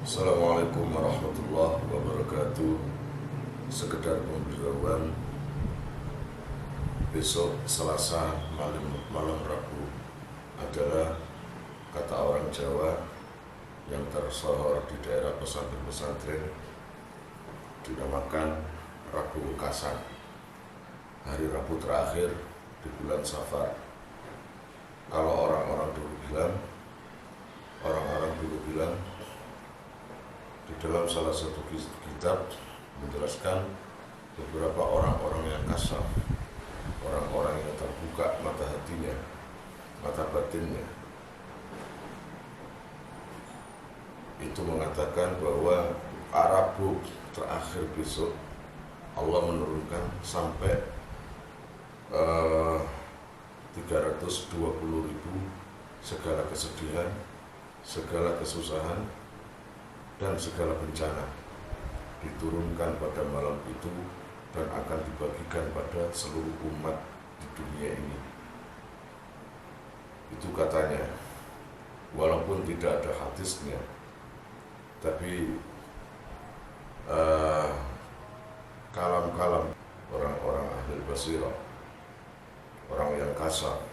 Assalamualaikum warahmatullahi wabarakatuh. Sekedar pemberitahuan, besok Selasa malam Rabu adalah kata orang Jawa yang tersohor di daerah pesantren-pesantren dinamakan Rabu Wekasan, hari Rabu terakhir di bulan Safar. Kalau orang-orang dulu bilang di dalam salah satu kitab menjelaskan beberapa orang-orang yang kasar, orang-orang yang terbuka mata hatinya, mata batinnya, itu mengatakan bahwa Rabu terakhir besok Allah menurunkan sampai 320.000 segala kesedihan, segala kesusahan, dan segala bencana diturunkan pada malam itu dan akan dibagikan pada seluruh umat di dunia ini. Itu katanya, walaupun tidak ada hadisnya, tapi kalam-kalam orang-orang ahli basirah, orang yang kasar,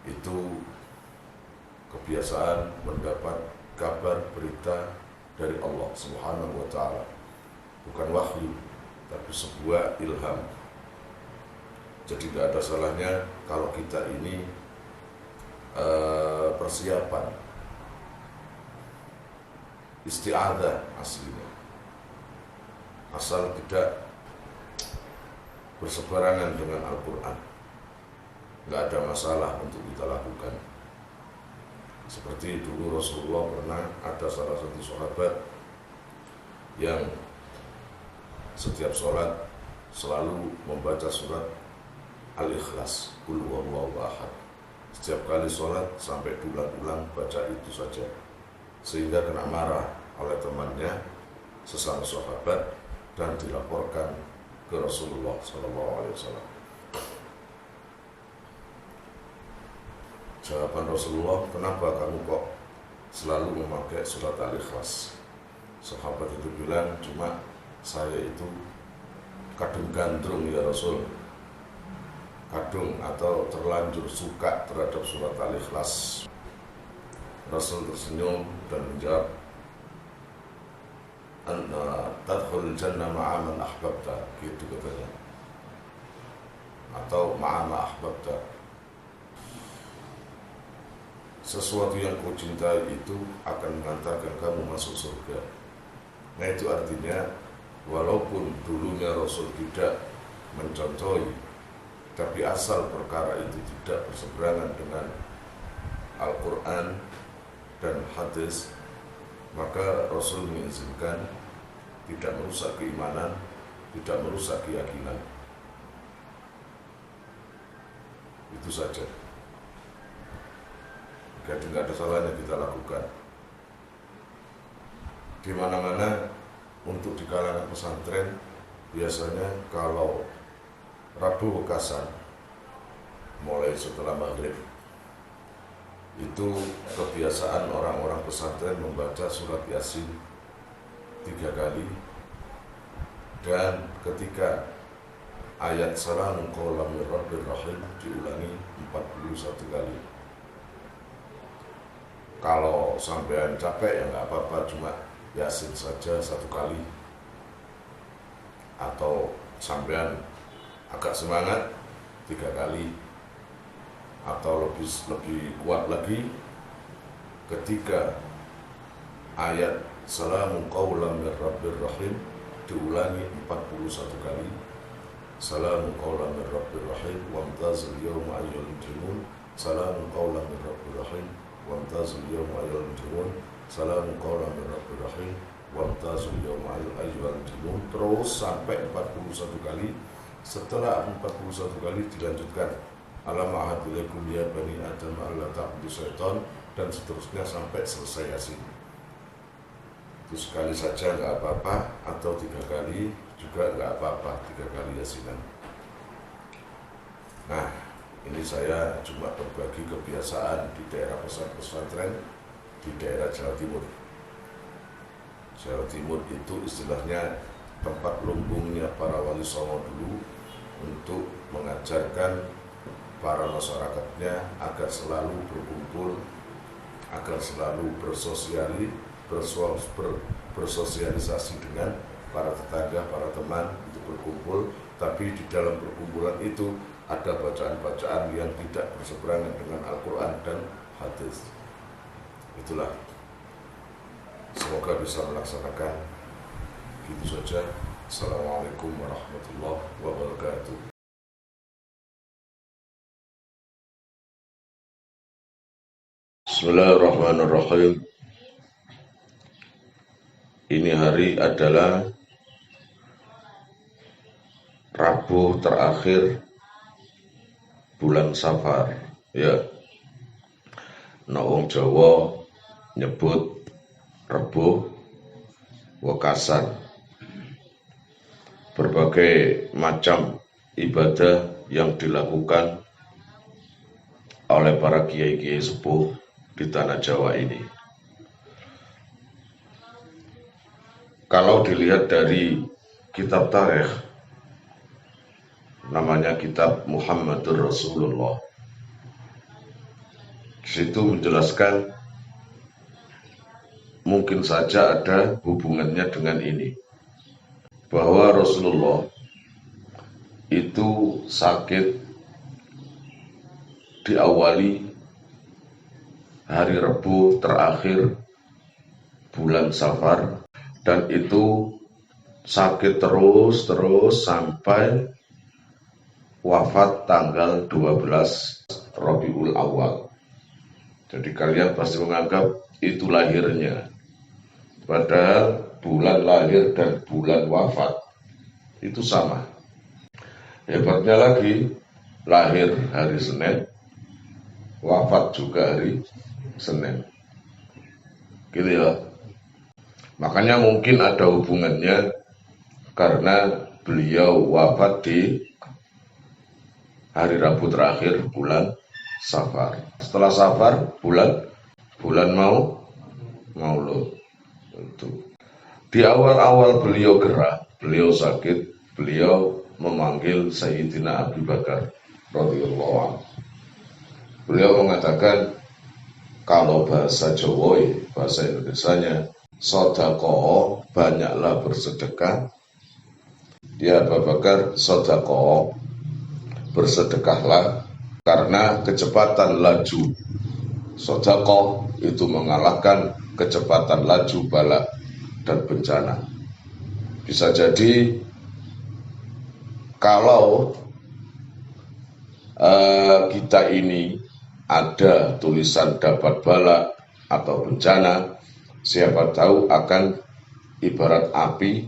itu kebiasaan mendapat kabar berita dari Allah Subhanahu wa Ta'ala, bukan wahyu, tapi sebuah ilham. Jadi tidak ada salahnya kalau kita ini persiapan isti'adzah aslinya, asal tidak berseberangan dengan Al-Quran, nggak ada masalah untuk kita lakukan. Seperti dulu Rasulullah pernah ada salah satu sahabat yang setiap sholat selalu membaca surat Al-Ikhlas, Qul huwallahu ahad. Setiap kali sholat sampai berulang-ulang baca itu saja, sehingga kena marah oleh temannya sesama sahabat dan dilaporkan ke Rasulullah SAW. Jawaban Rasulullah, kenapa kamu kok selalu memakai surat Al-Ikhlas? Sahabat itu bilang, cuma saya itu kadung gandrung ya Rasul, kadung atau terlanjur suka terhadap surat Al-Ikhlas. Rasul tersenyum dan menjawab, anna tadkhulul jannah ma'a man ahbabta, gitu katanya, atau ma'a ma ahbabta. Sesuatu yang kau cintai itu akan mengantarkan kamu masuk surga. Nah, itu artinya walaupun dulunya Rasul tidak mencontohi, tapi asal perkara itu tidak berseberangan dengan Al-Quran dan hadis, maka Rasul mengizinkan, tidak merusak keimanan, tidak merusak keyakinan. Itu saja. Jadi tidak ada salahnya kita lakukan. Di mana-mana untuk di kalangan pesantren, biasanya kalau Rabu Wekasan mulai setelah maghrib, itu kebiasaan orang-orang pesantren membaca surat Yasin 3 kali, dan ketika ayat Salamun qawlan min rabbir rahim diulangi 41 kali. Kalau sampean capek ya nggak apa-apa, cuma Yasin saja 1 kali. Atau sampean agak semangat 3 kali. Atau lebih kuat lagi, ketika ayat Salamun qawlan min rabbir rahim diulangi 41 kali. Salamun qawlan min rabbir rahim wamtazil yawma ayyuhal mujrimun. Salamun qawlan min rabbir rahim wamtazul yawma ayyuhal mujrimun. Salamun qawlan min rabbir rahim wamtazul yawma ayyuhal mujrimun. Terus sampai 41 kali. Setelah 41 kali dilanjutkan alam a'hadu ilaikum ya bani adam alla ta'budu syaitan, dan seterusnya sampai selesai Yasin. Itu sekali saja nggak apa-apa, atau 3 kali juga nggak apa-apa, 3 kali Yasinan. Nah, ini saya cuma berbagi kebiasaan di daerah pesantren di daerah Jawa Timur. Jawa Timur itu istilahnya tempat lumbungnya para wali songo dulu untuk mengajarkan para masyarakatnya agar selalu berkumpul, agar selalu bersosialisasi dengan para tetangga, para teman untuk berkumpul. Tapi di dalam perkumpulan itu ada bacaan-bacaan yang tidak berseberangan dengan Al-Quran dan hadis. Itulah, semoga bisa melaksanakan. Gitu saja. Assalamualaikum warahmatullahi wabarakatuh. Bismillahirrahmanirrahim. Ini hari adalah Rabu terakhir bulan Safar. Ya, wong Jawa nyebut Rebo Wekasan. Berbagai macam ibadah yang dilakukan oleh para kiai-kiai sepuh di tanah Jawa ini. Kalau dilihat dari kitab tarikh, namanya kitab Muhammadur Rasulullah. Di situ menjelaskan mungkin saja ada hubungannya dengan ini, bahwa Rasulullah itu sakit diawali hari Rabu terakhir bulan Safar, dan itu sakit terus sampai wafat tanggal 12 Rabiul Awal. Jadi kalian pasti menganggap itu lahirnya, padahal bulan lahir dan bulan wafat itu sama. Hebatnya lagi, lahir hari Senin, wafat juga hari Senin. Gitu ya. Makanya mungkin ada hubungannya karena beliau wafat di hari Rabu terakhir bulan Safar. Setelah Safar bulan Maulud. Di awal-awal beliau gerah, beliau sakit, beliau memanggil Sayyidina Abu Bakar radhiyallahu anhu. Beliau mengatakan, kalau bahasa Jawa, bahasa Indonesianya, sedekah, banyaklah bersedekah. Ya Abu Bakar, sedekah, bersedekahlah, karena kecepatan laju sedekah itu mengalahkan kecepatan laju bala dan bencana. Bisa jadi kalau kita ini ada tulisan dapat bala atau bencana, siapa tahu akan ibarat api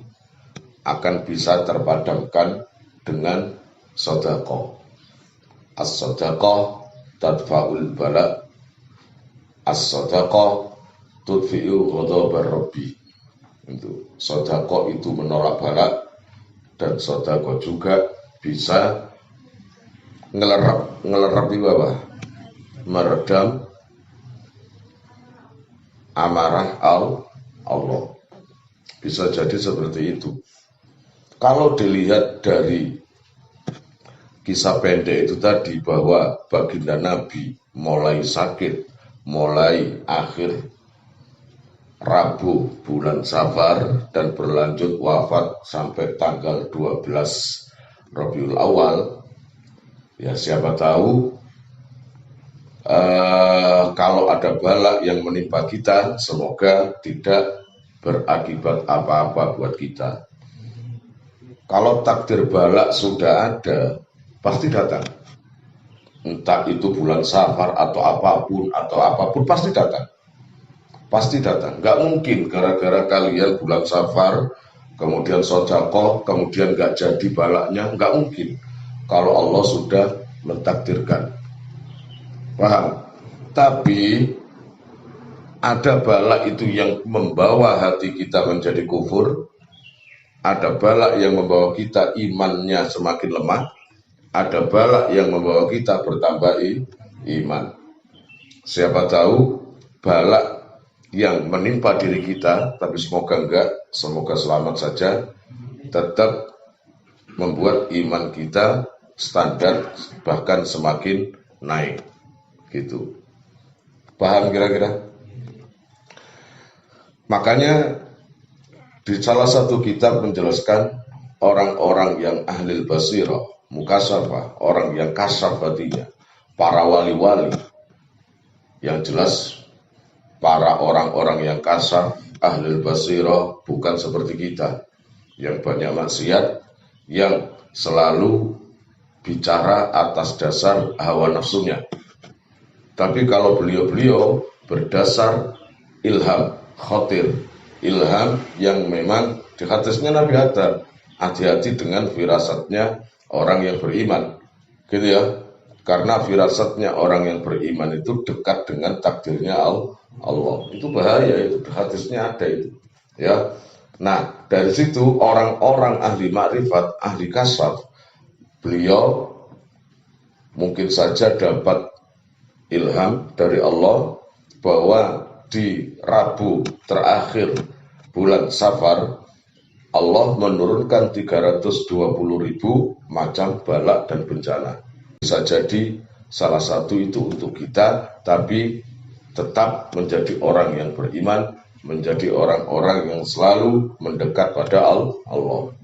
akan bisa terpadamkan dengan sedekah. As-sadaqah tadfa'ul bala, as-sadaqah tudfi'u ghadabar rabbi. Itu sedekah itu menolak bala, dan sedekah juga bisa ngelerap di bawah, meredam amarah Allah. Bisa jadi seperti itu. Kalau dilihat dari kisah pendek itu tadi, bahwa baginda Nabi mulai sakit, mulai akhir Rabu bulan Safar dan berlanjut wafat sampai tanggal 12 Rabiul Awal, ya siapa tahu kalau ada bala yang menimpa kita, semoga tidak berakibat apa-apa buat kita. Kalau takdir bala sudah ada, pasti datang. Entah itu bulan Safar atau apapun pasti datang. Pasti datang. Nggak mungkin gara-gara kalian bulan Safar, kemudian sedekah, kemudian nggak jadi balaknya. Nggak mungkin. Kalau Allah sudah mentakdirkan. Paham? Tapi ada balak itu yang membawa hati kita menjadi kufur. Ada balak yang membawa kita imannya semakin lemah. Ada balak yang membawa kita bertambah iman. Siapa tahu balak yang menimpa diri kita, tapi semoga enggak, semoga selamat saja, tetap membuat iman kita standar bahkan semakin naik gitu. Paham kira-kira? Makanya di salah satu kitab menjelaskan orang-orang yang ahli basirah, mukasafah, orang yang kasaf hatinya, para wali-wali, yang jelas para orang-orang yang kasaf, ahli basirah bukan seperti kita yang banyak maksiat, yang selalu bicara atas dasar hawa nafsunya. Tapi kalau beliau-beliau berdasar ilham, khotir, ilham yang memang di hadisnya Nabi Adam, hati-hati dengan firasatnya orang yang beriman, gitu ya. Karena firasatnya orang yang beriman itu dekat dengan takdirnya Allah. Itu bahaya, itu hadisnya ada itu. Ya. Nah, dari situ orang-orang ahli makrifat, ahli kasaf, beliau mungkin saja dapat ilham dari Allah bahwa di Rabu terakhir bulan Safar Allah menurunkan 320.000 macam balak dan bencana. Bisa jadi salah satu itu untuk kita, tapi tetap menjadi orang yang beriman, menjadi orang-orang yang selalu mendekat pada Allah.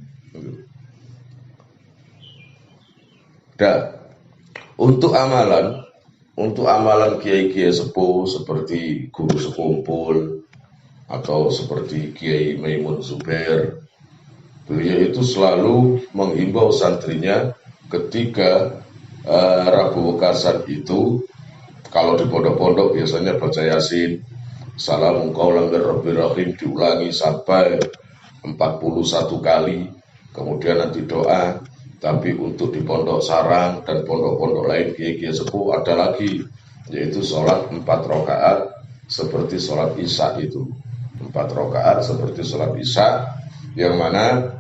Dan untuk amalan kiai-kiai sepuh seperti guru sekumpul atau seperti Kiai Maimun Zubair, beliau itu selalu menghimbau santrinya ketika Rabu Wekasan itu, kalau di pondok-pondok biasanya baca Yasin, Salamun qaulan mir rabbir rahim diulangi sampai 41 kali, kemudian nanti doa. Tapi untuk di pondok sarang dan pondok-pondok lain kiai-kiai sepuh ada lagi, yaitu sholat 4 rakaat seperti sholat isya itu. 4 rakaat seperti sholat isya, yang mana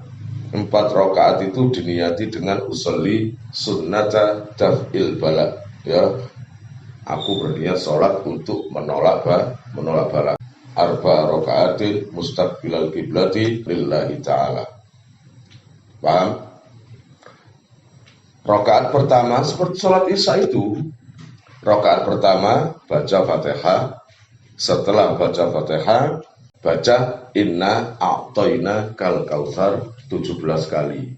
4 rakaat itu diniati dengan usolli sunnata daf'il bala, ya. Aku berniat sholat untuk menolak bala. Arba rakaatin mustaqbilal kiblati lillahi ta'ala. Paham? Rakaat pertama seperti sholat isya itu, rakaat pertama baca Fatihah, setelah baca Fatihah baca inna a'tayna kal kautsar 17 kali.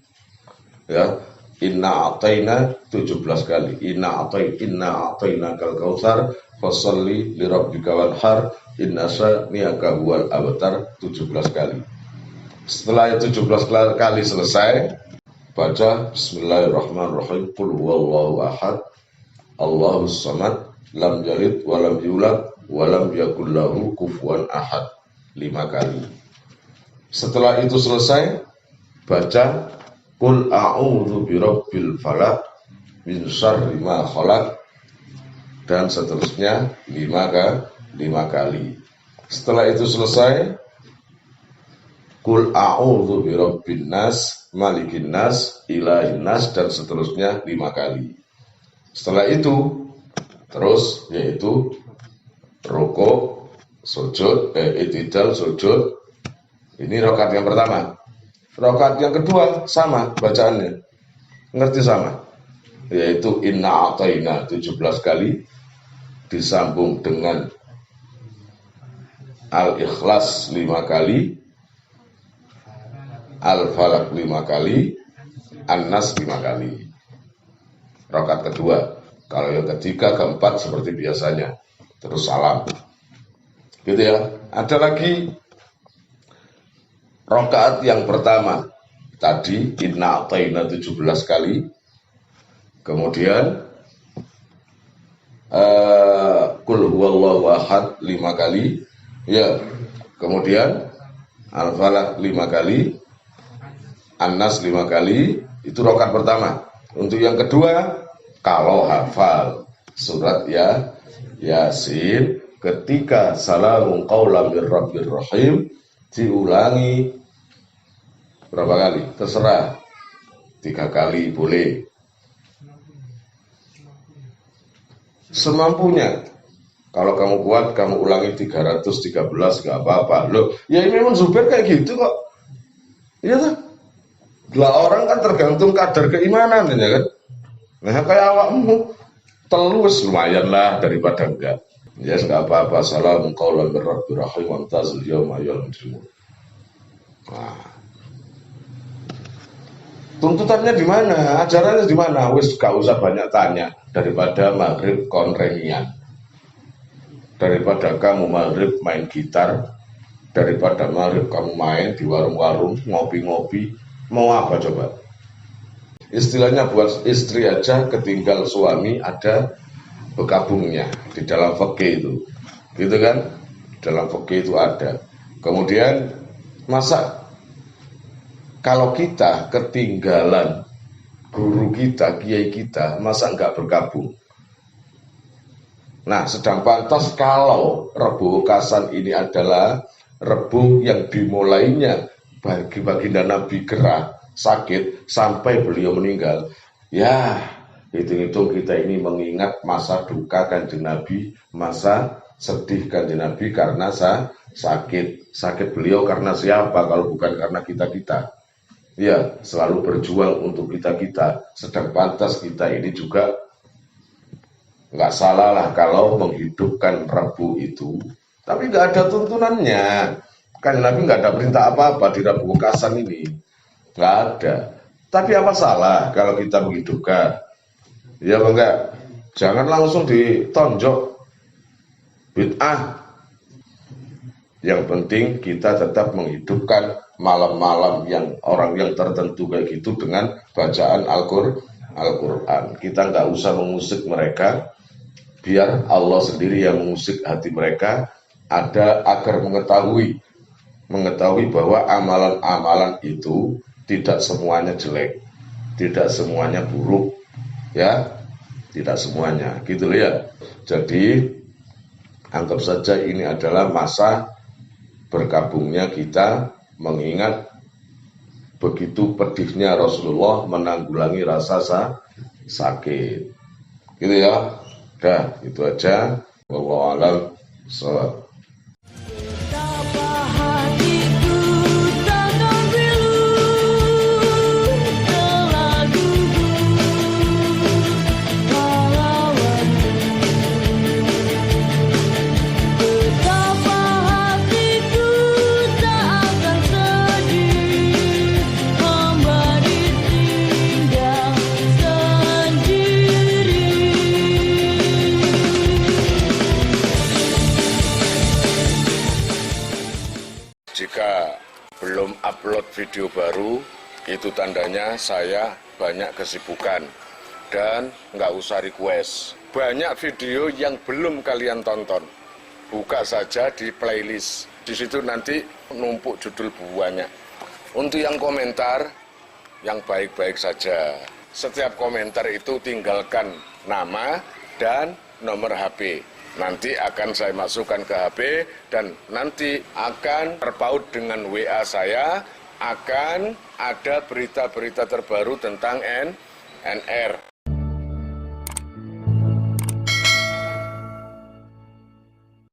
Ya, inna a'tayna 17 kali. Inna a'tayna kal kautsar fasalli li rabbika wanhar inna syani'aka huwal abtar 17 kali. Setelah 17 kali selesai, baca bismillahirrahmanirrahim, qul huwallahu ahad, Allahus samad, lam yalid walam yulad walam yakul lahu kufuwan ahad 5 kali. Setelah itu selesai, baca qul a'udzu birabbil falaq min syarri ma khalaq dan seterusnya 5 kali. Setelah itu selesai, qul a'udzu birabbin nas malikin nas ilahin nas dan seterusnya 5 kali. Setelah itu terus yaitu rukuk, sujud, i'tidal, sujud. Ini rakaat yang pertama. Rakaat yang kedua sama bacaannya, ngerti sama, yaitu inna a'tayna 17 kali disambung dengan al-ikhlas 5 kali, al-falaq 5 kali, an-nas 5 kali. Rakaat kedua. Kalau yang ketiga, keempat seperti biasanya, terus salam. Gitu ya. Ada lagi rakaat yang pertama tadi inna a'tayna 17 kali. Kemudian qul huwallahu ahad 5 kali. Ya. Kemudian al-falaq 5 kali, an-nas 5 kali. Itu rakaat pertama. Untuk yang kedua, kalau hafal surat Yasin ketika salamun qaulan mir rabbir rahim diulangi berapa kali? Terserah. 3 kali boleh. Semampunya. Kalau kamu kuat, kamu ulangi 313, nggak apa-apa. Loh, ya memang Zubair kayak gitu kok. Iya tuh. Lah orang kan tergantung kadar keimanan, ya kan? Nah, kayak awakmu telus lumayan lah daripada enggak. Ya, nggak apa-apa. Salam qaulan mir rabbir rahim wa amtazil yawma ayyuhal mujrimun. Nah, tuntutannya di mana? Ajarannya di mana? Wis gak usah banyak tanya daripada maghrib konremian. Daripada kamu maghrib main gitar, daripada maghrib kamu main di warung-warung, ngopi-ngopi, mau apa coba? Istilahnya buat istri aja ketinggal suami ada bekabungnya di dalam fikih itu, gitu kan? Dalam fikih itu ada. Kemudian masa kalau kita ketinggalan guru kita, kiai kita, masa nggak bergabung? Nah, sedang pantas kalau Rebu Kasan ini adalah Rebu yang dimulainya bagi baginda Nabi gerah, sakit, sampai beliau meninggal. Ya, hitung-hitung kita ini mengingat masa duka Kanjeng Nabi, masa sedih Kanjeng Nabi karena sakit. Sakit beliau karena siapa kalau bukan karena kita-kita? Ya, selalu berjuang untuk kita-kita. Sedang pantas kita ini juga nggak salah lah kalau menghidupkan Rabu itu, tapi nggak ada tuntunannya. Kan Nabi nggak ada perintah apa-apa di Rabu Kasan ini, nggak ada. Tapi apa salah kalau kita menghidupkan? Ya enggak, jangan langsung ditonjok bid'ah. Yang penting kita tetap menghidupkan malam-malam yang orang yang tertentu kayak gitu dengan bacaan Al-Quran. Kita nggak usah mengusik mereka, biar Allah sendiri yang mengusik hati mereka, ada agar mengetahui bahwa amalan-amalan itu tidak semuanya jelek, tidak semuanya buruk, ya, tidak semuanya, gitu ya. Jadi anggap saja ini adalah masa bergabungnya kita mengingat begitu pedihnya Rasulullah menanggulangi rasa sakit, gitu ya. Udah, itu aja. Wallahu a'lam bishawab. Jika belum upload video baru, itu tandanya saya banyak kesibukan dan nggak usah request. Banyak video yang belum kalian tonton, buka saja di playlist. Di situ nanti numpuk judul banyak. Untuk yang komentar, yang baik-baik saja. Setiap komentar itu tinggalkan nama dan nomor HP. Nanti akan saya masukkan ke HP dan nanti akan terpaut dengan WA saya, akan ada berita-berita terbaru tentang NR.